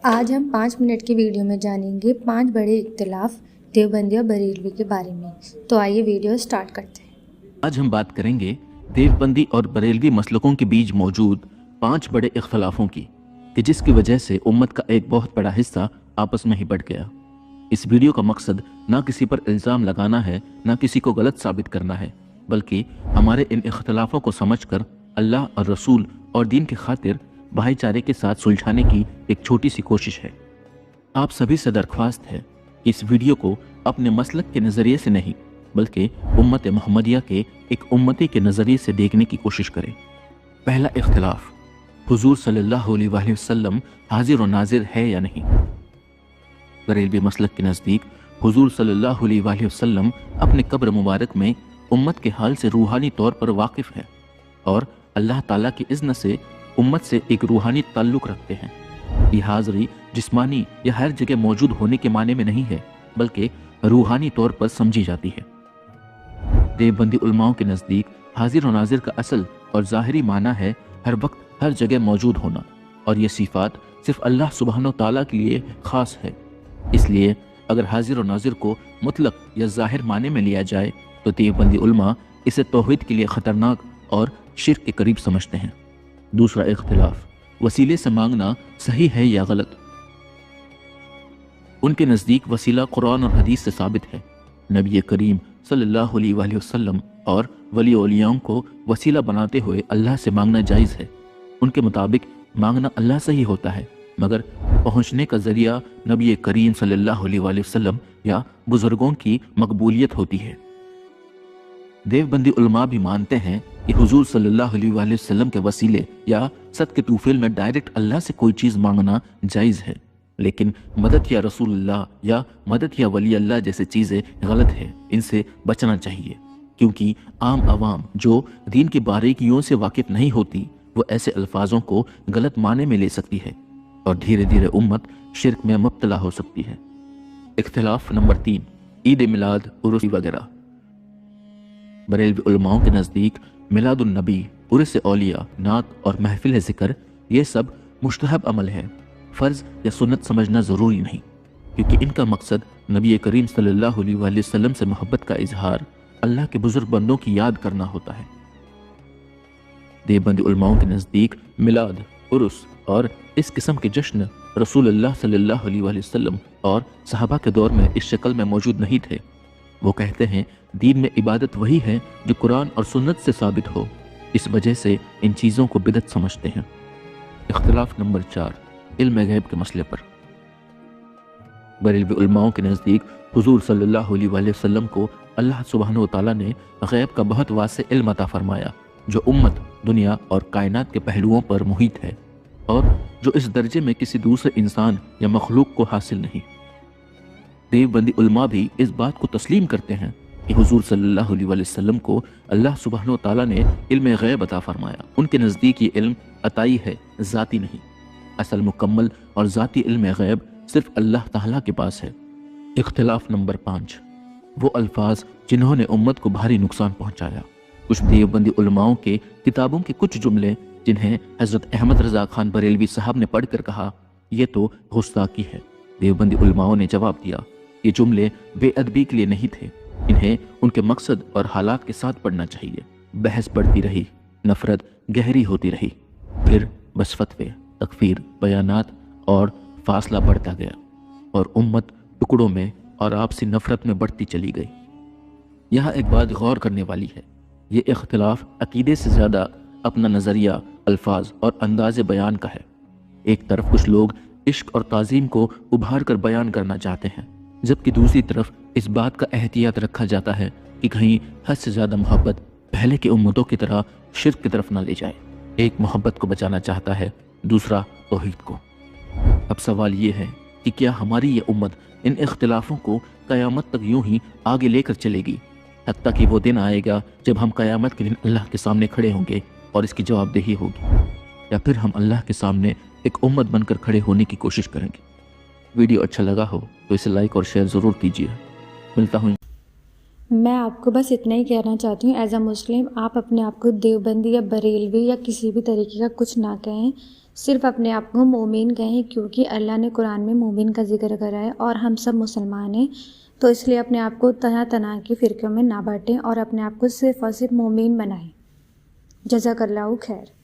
آج ہم 5 منٹ کی ویڈیو میں جانیں گے 5 بڑے اختلاف دیوبندی اور بریلوی کے بارے میں۔ تو آئیے ویڈیو سٹارٹ کرتے ہیں۔ آج ہم بات کریں گے دیوبندی اور بریلوی مسلکوں کے بیچ موجود 5 بڑے اختلافوں کی کہ جس کی وجہ سے امت کا ایک بہت بڑا حصہ آپس میں ہی بٹ گیا۔ اس ویڈیو کا مقصد نہ کسی پر الزام لگانا ہے نہ کسی کو غلط ثابت کرنا ہے، بلکہ ہمارے ان اختلافوں کو سمجھ کر اللہ اور رسول اور دین کی خاطر بھائی چارے کے ساتھ سلجھانے کی ایک چھوٹی سی کوشش ہے۔ آپ سبھی سے درخواست ہے کہ اس ویڈیو کو اپنے مسلک کے نظریے سے نہیں بلکہ امت محمدیہ کے ایک امتی کے نظریے سے دیکھنے کی کوشش کریں۔ پہلا اختلاف، حضور صلی اللہ علیہ وآلہ وسلم حاضر و ناظر ہے یا نہیں۔ بریلوی مسلک کے نزدیک حضور صلی اللہ علیہ وآلہ وسلم اپنے قبر مبارک میں امت کے حال سے روحانی طور پر واقف ہے اور اللہ تعالیٰ کی اذن سے امت سے ایک روحانی تعلق رکھتے ہیں۔ یہ حاضری جسمانی یا ہر جگہ موجود ہونے کے معنی میں نہیں ہے بلکہ روحانی طور پر سمجھی جاتی ہے۔ دیوبندی علماؤں کے نزدیک حاضر و ناظر کا اصل اور ظاہری معنی ہے ہر وقت ہر جگہ موجود ہونا، اور یہ صفات صرف اللہ سبحانہ و تعالیٰ کے لیے خاص ہے۔ اس لیے اگر حاضر و ناظر کو مطلق یا ظاہر معنی میں لیا جائے تو دیوبندی علماء اسے توحید کے لیے خطرناک اور شرک کے قریب سمجھتے ہیں۔ دوسرا اختلاف، وسیلے سے مانگنا صحیح ہے یا غلط۔ ان کے نزدیک وسیلہ قرآن اور حدیث سے ثابت ہے۔ نبی کریم صلی اللہ علیہ وآلہ وسلم اور ولی اولیاء کو وسیلہ بناتے ہوئے اللہ سے مانگنا جائز ہے۔ ان کے مطابق مانگنا اللہ سے ہی ہوتا ہے، مگر پہنچنے کا ذریعہ نبی کریم صلی اللہ علیہ وآلہ وسلم یا بزرگوں کی مقبولیت ہوتی ہے۔ دیوبندی علماء بھی مانتے ہیں کہ حضور صلی اللہ علیہ وآلہ وسلم کے وسیلے یا صدقے توفیل میں ڈائریکٹ اللہ سے کوئی چیز مانگنا جائز ہے، لیکن مدد یا رسول اللہ یا مدد یا ولی اللہ جیسے چیزیں غلط ہے، ان سے بچنا چاہیے، کیونکہ عام عوام جو دین کی باریکیوں سے واقف نہیں ہوتی وہ ایسے الفاظوں کو غلط معنی میں لے سکتی ہے اور دھیرے دھیرے امت شرک میں مبتلا ہو سکتی ہے۔ اختلاف نمبر 3، عید میلاد، عرس وغیرہ۔ بریلوی علماؤں کے نزدیک میلاد النبی، عرس اولیاء، نعت اور محفل ذکر یہ سب مستحب عمل ہے، فرض یا سنت سمجھنا ضروری نہیں، کیونکہ ان کا مقصد نبی کریم صلی اللہ علیہ وآلہ وسلم سے محبت کا اظہار، اللہ کے بزرگ بندوں کی یاد کرنا ہوتا ہے۔ دیوبندی علماؤں کے نزدیک میلاد، عرس اور اس قسم کے جشن رسول اللہ صلی اللہ علیہ وآلہ وسلم اور صحابہ کے دور میں اس شکل میں موجود نہیں تھے۔ وہ کہتے ہیں دین میں عبادت وہی ہے جو قرآن اور سنت سے ثابت ہو، اس وجہ سے ان چیزوں کو بدعت سمجھتے ہیں۔ اختلاف نمبر 4، علم غیب کے مسئلے پر۔ بریلوی علماؤں کے نزدیک حضور صلی اللہ علیہ وآلہ وسلم کو اللہ سبحانہ و تعالیٰ نے غیب کا بہت واسع علم عطا فرمایا جو امت، دنیا اور کائنات کے پہلوؤں پر محیط ہے، اور جو اس درجے میں کسی دوسرے انسان یا مخلوق کو حاصل نہیں۔ دیوبندی علماء بھی اس بات کو تسلیم کرتے ہیں کہ حضور صلی اللہ علیہ وآلہ وسلم کو اللہ سبحانہ و تعالیٰ نے علم غیب عطا فرمایا۔ ان کے نزدیک یہ علم عطائی ہے، ذاتی نہیں۔ اصل مکمل اور ذاتی علم غیب صرف اللہ تعالیٰ کے پاس ہے۔ اختلاف نمبر 5، وہ الفاظ جنہوں نے امت کو بھاری نقصان پہنچایا۔ کچھ دیوبندی علماؤں کے کتابوں کے کچھ جملے جنہیں حضرت احمد رضا خان بریلوی صاحب نے پڑھ کر کہا یہ تو گستاخی ہے۔ دیوبندی علماؤں نے جواب دیا یہ جملے بے ادبی کے لیے نہیں تھے، انہیں ان کے مقصد اور حالات کے ساتھ پڑھنا چاہیے۔ بحث بڑھتی رہی، نفرت گہری ہوتی رہی، پھر بس فتوے، تکفیر، بیانات اور فاصلہ بڑھتا گیا اور امت ٹکڑوں میں اور آپسی نفرت میں بڑھتی چلی گئی۔ یہاں ایک بات غور کرنے والی ہے، یہ اختلاف عقیدے سے زیادہ اپنا نظریہ، الفاظ اور انداز بیان کا ہے۔ ایک طرف کچھ لوگ عشق اور تعظیم کو ابھار کر بیان کرنا چاہتے ہیں، جبکہ دوسری طرف اس بات کا احتیاط رکھا جاتا ہے کہ کہیں حد سے زیادہ محبت پہلے کی امتوں کی طرح شرک کی طرف نہ لے جائے۔ ایک محبت کو بچانا چاہتا ہے، دوسرا توحید کو۔ اب سوال یہ ہے کہ کیا ہماری یہ امت ان اختلافوں کو قیامت تک یوں ہی آگے لے کر چلے گی، حتیٰ کہ وہ دن آئے گا جب ہم قیامت کے دن اللہ کے سامنے کھڑے ہوں گے اور اس کی جواب دہی ہوگی، یا پھر ہم اللہ کے سامنے ایک امت بن کر کھڑے ہونے کی کوشش کریں گے؟ ویڈیو اچھا لگا ہو تو اسے لائک اور شیئر ضرور کیجیے۔ ملتا ہوں۔ میں آپ کو بس اتنا ہی کہنا چاہتی ہوں، ایز اے مسلم آپ اپنے آپ کو دیوبندی یا بریلوی یا کسی بھی طریقے کا کچھ نہ کہیں، صرف اپنے آپ کو مومن کہیں، کیونکہ اللہ نے قرآن میں مومن کا ذکر کرا ہے اور ہم سب مسلمان ہیں، تو اس لیے اپنے آپ کو طرح طرح کے فرقوں میں نہ بانٹیں اور اپنے آپ کو صرف اور صرف مومن بنائیں۔ جزاک اللہ خیر۔